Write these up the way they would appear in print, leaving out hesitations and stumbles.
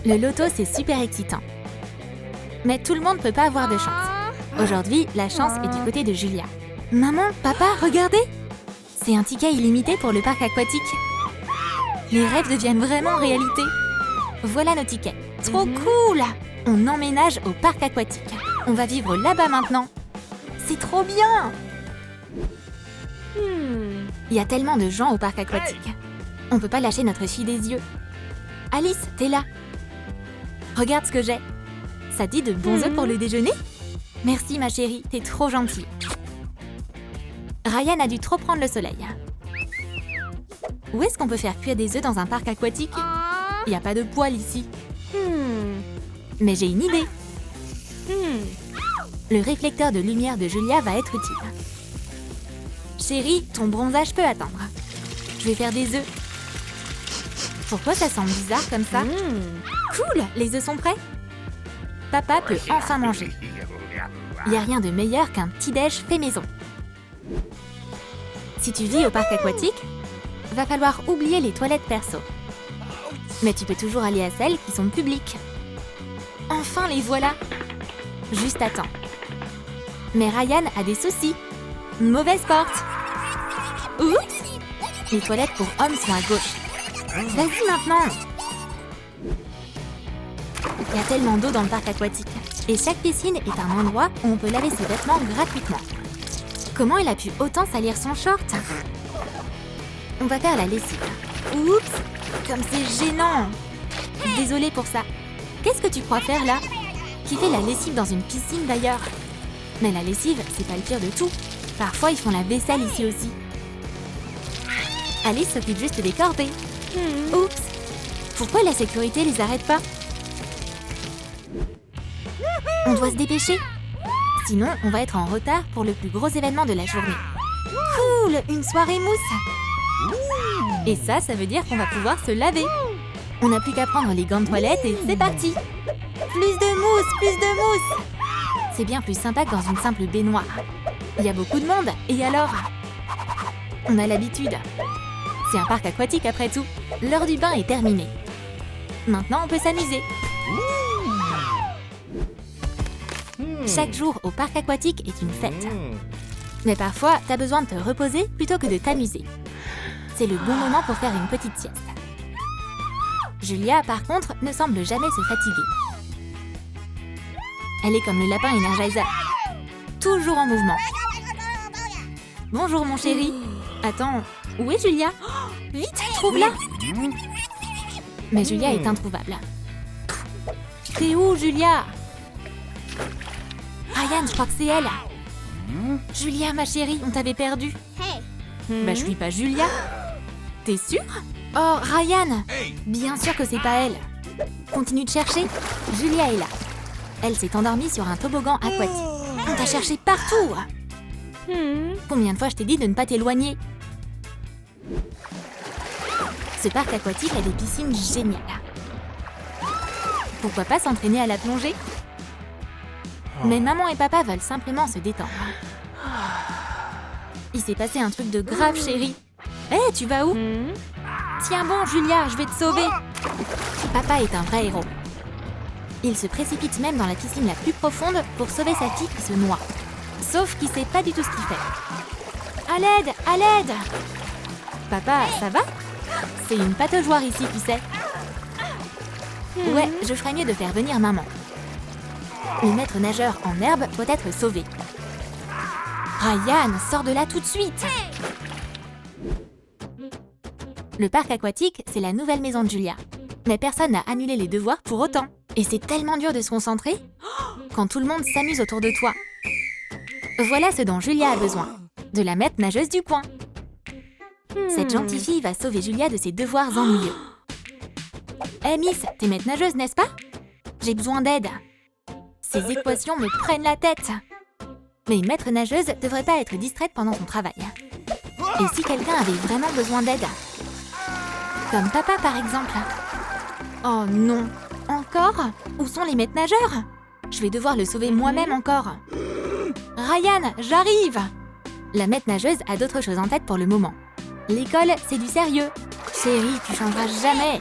Le loto, c'est super excitant. Mais tout le monde peut pas avoir de chance. Aujourd'hui, la chance est du côté de Julia. Maman, papa, regardez! C'est un ticket illimité pour le parc aquatique. Les rêves deviennent vraiment réalité. Voilà nos tickets. Trop cool! On emménage au parc aquatique. On va vivre là-bas maintenant. C'est trop bien! Il y a tellement de gens au parc aquatique. On peut pas lâcher notre fille des yeux. Alice, t'es là. Regarde ce que j'ai. Ça te dit de bons œufs pour le déjeuner? Merci ma chérie, t'es trop gentille. Ryan a dû trop prendre le soleil. Où est-ce qu'on peut faire cuire des œufs dans un parc aquatique? Il n'y a pas de poêle ici. Mais j'ai une idée. Le réflecteur de lumière de Julia va être utile. Chérie, ton bronzage peut attendre. Je vais faire des œufs. Pourquoi ça sent bizarre comme ça? Cool, les œufs sont prêts? Papa peut enfin manger. Il n'y a rien de meilleur qu'un petit-déj fait maison. Si tu vis au parc aquatique, va falloir oublier les toilettes perso. Mais tu peux toujours aller à celles qui sont publiques. Enfin les voilà! Juste attends. Mais Ryan a des soucis. Mauvaise porte. Oups! Les toilettes pour hommes sont à gauche. Vas-y maintenant! Il y a tellement d'eau dans le parc aquatique. Et chaque piscine est un endroit où on peut laver ses vêtements gratuitement. Comment elle a pu autant salir son short? On va faire la lessive. Oups! Comme c'est gênant! Désolée pour ça. Qu'est-ce que tu crois faire là? Qui fait la lessive dans une piscine d'ailleurs? Mais la lessive, c'est pas le pire de tout. Parfois, ils font la vaisselle ici aussi. Alice s'occupe juste des corvées. Oups! Pourquoi la sécurité les arrête pas? On doit se dépêcher. Sinon, on va être en retard pour le plus gros événement de la journée. Cool! Une soirée mousse! Et ça veut dire qu'on va pouvoir se laver. On n'a plus qu'à prendre les gants de toilette et c'est parti! Plus de mousse! Plus de mousse! C'est bien plus sympa que dans une simple baignoire. Il y a beaucoup de monde, et alors? On a l'habitude. C'est un parc aquatique après tout. L'heure du bain est terminée. Maintenant, on peut s'amuser. Chaque jour au parc aquatique est une fête. Mais parfois, t'as besoin de te reposer plutôt que de t'amuser. C'est le bon moment pour faire une petite sieste. Julia, par contre, ne semble jamais se fatiguer. Elle est comme le lapin Energizer. Toujours en mouvement. Bonjour mon chéri. Attends, où est Julia? Vite, trouve-la! Mais Julia est introuvable. T'es où, Julia? Ryan, je crois que c'est elle. Julia, ma chérie, on t'avait perdue. Bah, je suis pas Julia. T'es sûre? Oh, Ryan! Bien sûr que c'est pas elle. Continue de chercher. Julia est là. Elle s'est endormie sur un toboggan aquatique. On t'a cherché partout. Combien de fois je t'ai dit de ne pas t'éloigner? Ce parc aquatique a des piscines géniales. Pourquoi pas s'entraîner à la plongée? Mais maman et papa veulent simplement se détendre. Il s'est passé un truc de grave, chérie. Hé, tu vas où? Tiens bon, Julia, je vais te sauver. Papa est un vrai héros. Il se précipite même dans la piscine la plus profonde pour sauver sa fille qui se noie. Sauf qu'il sait pas du tout ce qu'il fait. À l'aide! À l'aide! Papa, ça va? C'est une pataugeoire ici, tu sais. Ouais, je ferais mieux de faire venir maman. Le maître nageur en herbe doit être sauvé. Ryan, sors de là tout de suite! Le parc aquatique, c'est la nouvelle maison de Julia. Mais personne n'a annulé les devoirs pour autant. Et c'est tellement dur de se concentrer quand tout le monde s'amuse autour de toi. Voilà ce dont Julia a besoin. De la maître nageuse du coin. Cette gentille fille va sauver Julia de ses devoirs ennuyeux. Hé Miss, t'es maître nageuse, n'est-ce pas? J'ai besoin d'aide. Ces équations me prennent la tête. Mais une maître nageuse devrait pas être distraite pendant son travail. Et si quelqu'un avait vraiment besoin d'aide? Comme papa par exemple. Oh non, encore D'accord. Où sont les maîtres nageurs? Je vais devoir le sauver moi-même encore. Ryan, j'arrive! La maître nageuse a d'autres choses en tête pour le moment. L'école, c'est du sérieux. Chérie, tu changeras jamais.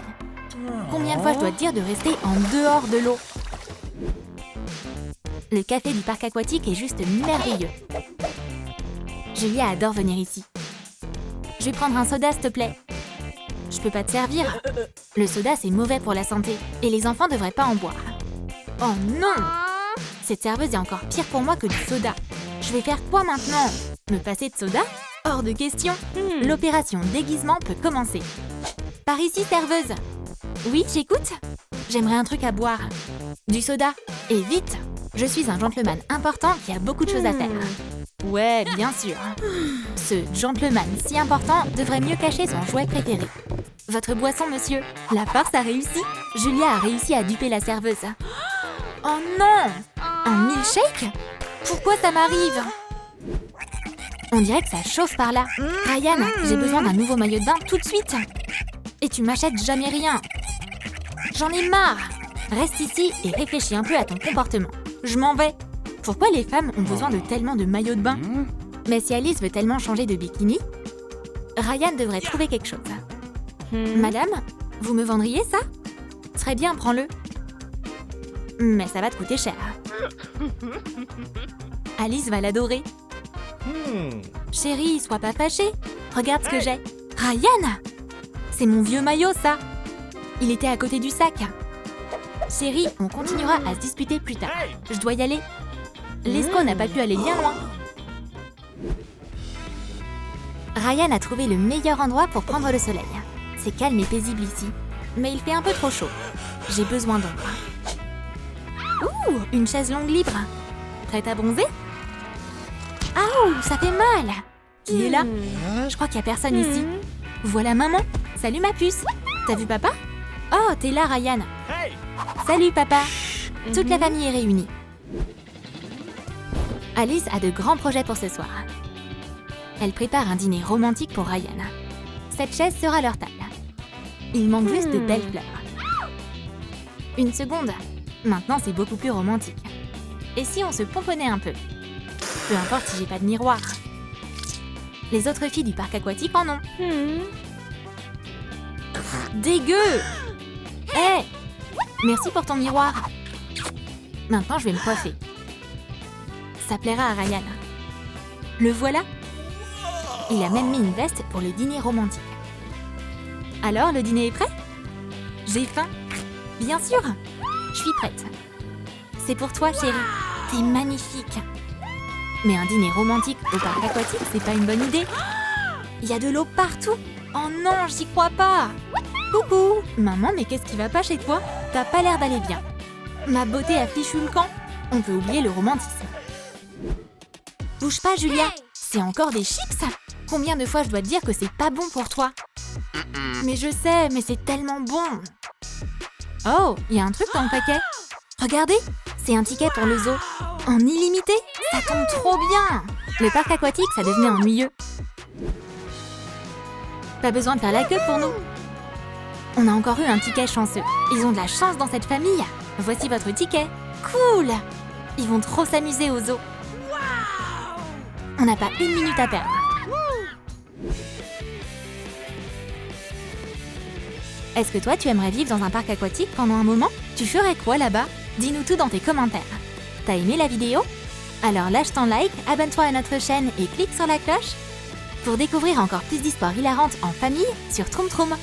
Combien de fois je dois te dire de rester en dehors de l'eau? Le café du parc aquatique est juste merveilleux. Julia adore venir ici. Je vais prendre un soda, s'il te plaît. Je peux pas te servir. Le soda, c'est mauvais pour la santé et les enfants devraient pas en boire. Oh non! Cette serveuse est encore pire pour moi que du soda. Je vais faire quoi maintenant? Me passer de soda? Hors de question. L'opération déguisement peut commencer. Par ici, serveuse. Oui, j'écoute. J'aimerais un truc à boire. Du soda. Et vite. Je suis un gentleman important qui a beaucoup de choses à faire. Ouais, bien sûr. Ce gentleman si important devrait mieux cacher son jouet préféré. Votre boisson, monsieur. La farce a réussi. Julia a réussi à duper la serveuse. Oh non! Un milkshake? Pourquoi ça m'arrive? On dirait que ça chauffe par là. Ryan, j'ai besoin d'un nouveau maillot de bain tout de suite. Et tu m'achètes jamais rien. J'en ai marre. Reste ici et réfléchis un peu à ton comportement. Je m'en vais. Pourquoi les femmes ont besoin de tellement de maillots de bain? Mais si Alice veut tellement changer de bikini, Ryan devrait trouver quelque chose. Madame, vous me vendriez ça? Très bien, prends-le. Mais ça va te coûter cher. Alice va l'adorer. Chérie, sois pas fâchée. Regarde ce que j'ai. Ryan! C'est mon vieux maillot, ça. Il était à côté du sac. Chérie, on continuera à se disputer plus tard. Je dois y aller. L'escroc n'a pas pu aller bien loin. Ryan a trouvé le meilleur endroit pour prendre le soleil. C'est calme et paisible ici. Mais il fait un peu trop chaud. J'ai besoin d'ombre. Ouh, une chaise longue libre. Prête à bronzer? Ouh, ça fait mal. Qui est là? Je crois qu'il n'y a personne ici. Voilà maman. Salut ma puce. T'as vu papa? Oh, t'es là Ryan. Salut papa. Toute la famille est réunie. Alice a de grands projets pour ce soir. Elle prépare un dîner romantique pour Ryan. Cette chaise sera leur table. Il manque juste de belles fleurs. Une seconde. Maintenant, c'est beaucoup plus romantique. Et si on se pomponnait un peu? Peu importe si j'ai pas de miroir. Les autres filles du parc aquatique en ont. Dégueu! Hé! Merci pour ton miroir. Maintenant, je vais me coiffer. Ça plaira à Ryan. Le voilà. Il a même mis une veste pour le dîner romantique. Alors, le dîner est prêt? J'ai faim. Bien sûr. Je suis prête. C'est pour toi, chérie. T'es magnifique. Mais un dîner romantique au parc aquatique, c'est pas une bonne idée. Il y a de l'eau partout. Oh non, j'y crois pas. Coucou. Maman, mais qu'est-ce qui va pas chez toi? T'as pas l'air d'aller bien. Ma beauté a fichu le camp. On peut oublier le romantisme. Bouge pas, Julia. C'est encore des chips? Combien de fois je dois te dire que c'est pas bon pour toi? Mais je sais, mais c'est tellement bon. Oh, il y a un truc dans le paquet. Regardez, c'est un ticket pour le zoo. En illimité? Ça tombe trop bien. Le parc aquatique, ça devenait ennuyeux. Pas besoin de faire la queue pour nous. On a encore eu un ticket chanceux. Ils ont de la chance dans cette famille. Voici votre ticket. Cool. Ils vont trop s'amuser au zoo. On n'a pas une minute à perdre. Est-ce que toi, tu aimerais vivre dans un parc aquatique pendant un moment? Tu ferais quoi là-bas? Dis-nous tout dans tes commentaires. T'as aimé la vidéo? Alors lâche ton like, abonne-toi à notre chaîne et clique sur la cloche pour découvrir encore plus d'histoires hilarantes en famille sur Troum Troum.